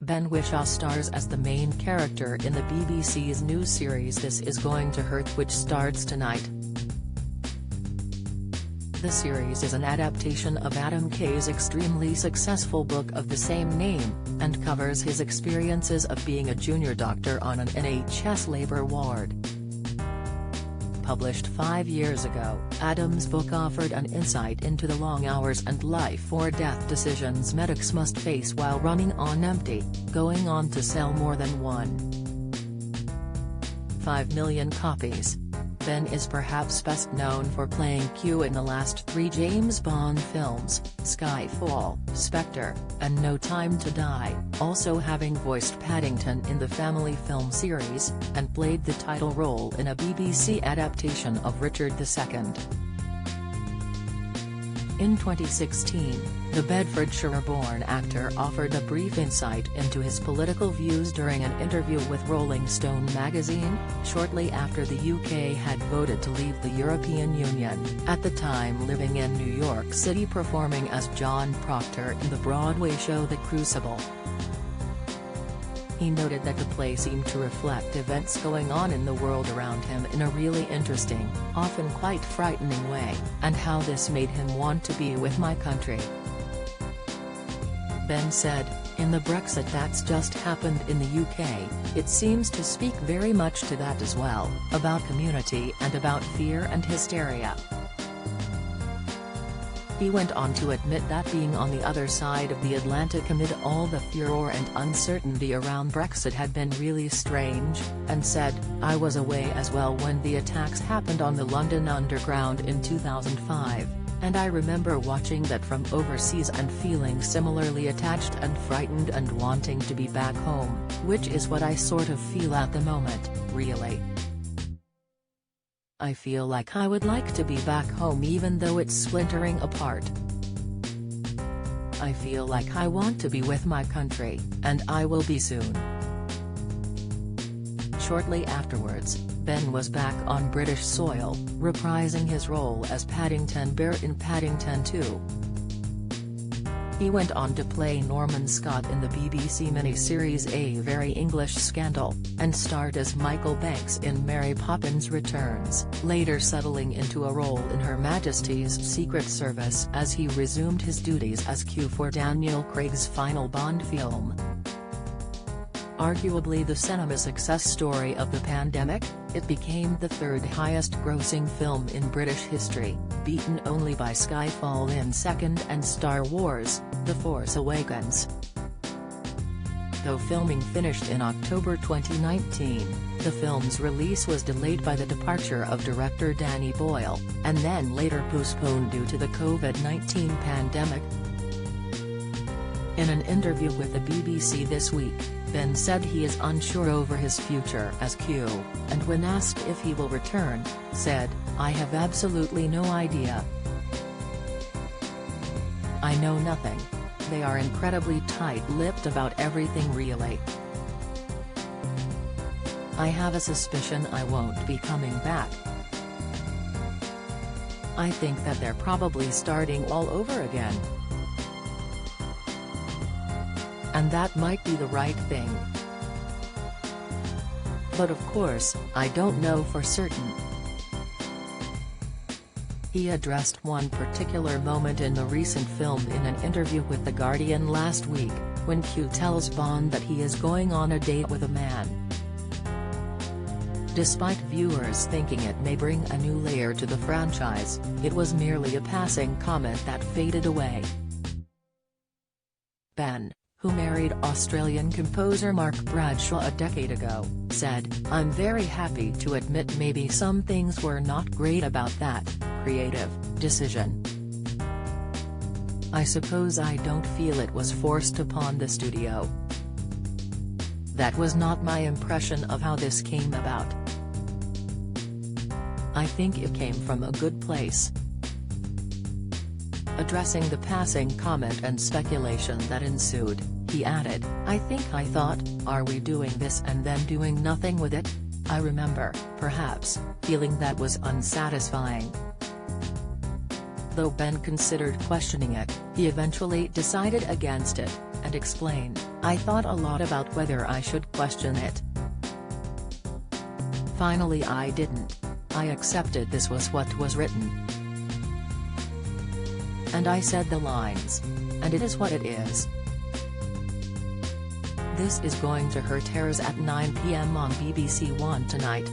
Ben Whishaw stars as the main character in the BBC's new series This Is Going to Hurt, which starts tonight. The series is an adaptation of Adam Kay's extremely successful book of the same name, and covers his experiences of being a junior doctor on an NHS labour ward. Published 5 years ago, Adam's book offered an insight into the long hours and life-or-death decisions medics must face while running on empty, going on to sell more than 1.5 million copies. Ben is perhaps best known for playing Q in the last 3 James Bond films, Skyfall, Spectre, and No Time to Die, also having voiced Paddington in the family film series, and played the title role in a BBC adaptation of Richard II. In 2016, the Bedfordshire-born actor offered a brief insight into his political views during an interview with Rolling Stone magazine, shortly after the UK had voted to leave the European Union, at the time living in New York City performing as John Proctor in the Broadway show The Crucible. He noted that the play seemed to reflect events going on in the world around him in a really interesting, often quite frightening way, and how this made him want to be with my country. Ben said, "In the Brexit that's just happened in the UK, it seems to speak very much to that as well, about community and about fear and hysteria." He went on to admit that being on the other side of the Atlantic amid all the furor and uncertainty around Brexit had been really strange, and said, "I was away as well when the attacks happened on the London Underground in 2005, and I remember watching that from overseas and feeling similarly attached and frightened and wanting to be back home, which is what I sort of feel at the moment, really. I feel like I would like to be back home even though it's splintering apart. I feel like I want to be with my country, and I will be soon." Shortly afterwards, Ben was back on British soil, reprising his role as Paddington Bear in Paddington 2. He went on to play Norman Scott in the BBC miniseries A Very English Scandal, and starred as Michael Banks in Mary Poppins Returns, later settling into a role in Her Majesty's Secret Service as he resumed his duties as Q for Daniel Craig's final Bond film. Arguably the cinema success story of the pandemic, it became the third highest-grossing film in British history, beaten only by Skyfall in second and Star Wars: The Force Awakens. Though filming finished in October 2019, the film's release was delayed by the departure of director Danny Boyle, and then later postponed due to the COVID-19 pandemic. In an interview with the BBC this week, Ben said he is unsure over his future as Q, and when asked if he will return, said, "I have absolutely no idea. I know nothing. They are incredibly tight-lipped about everything really. I have a suspicion I won't be coming back. I think that they're probably starting all over again. And that might be the right thing. But of course, I don't know for certain." He addressed one particular moment in the recent film in an interview with The Guardian last week, when Q tells Bond that he is going on a date with a man. Despite viewers thinking it may bring a new layer to the franchise, it was merely a passing comment that faded away. Ben, who married Australian composer Mark Bradshaw a decade ago, said, "I'm very happy to admit maybe some things were not great about that creative decision. I suppose I don't feel it was forced upon the studio. That was not my impression of how this came about. I think it came from a good place." Addressing the passing comment and speculation that ensued, he added, "I think I thought, are we doing this and then doing nothing with it? I remember, perhaps, feeling that was unsatisfying." Though Ben considered questioning it, he eventually decided against it, and explained, I thought a lot about whether I should question it. Finally I didn't. I accepted this was what was written. And I said the lines. And it is what it is. This is going to hurt. Airs at 9 p.m. on BBC One tonight.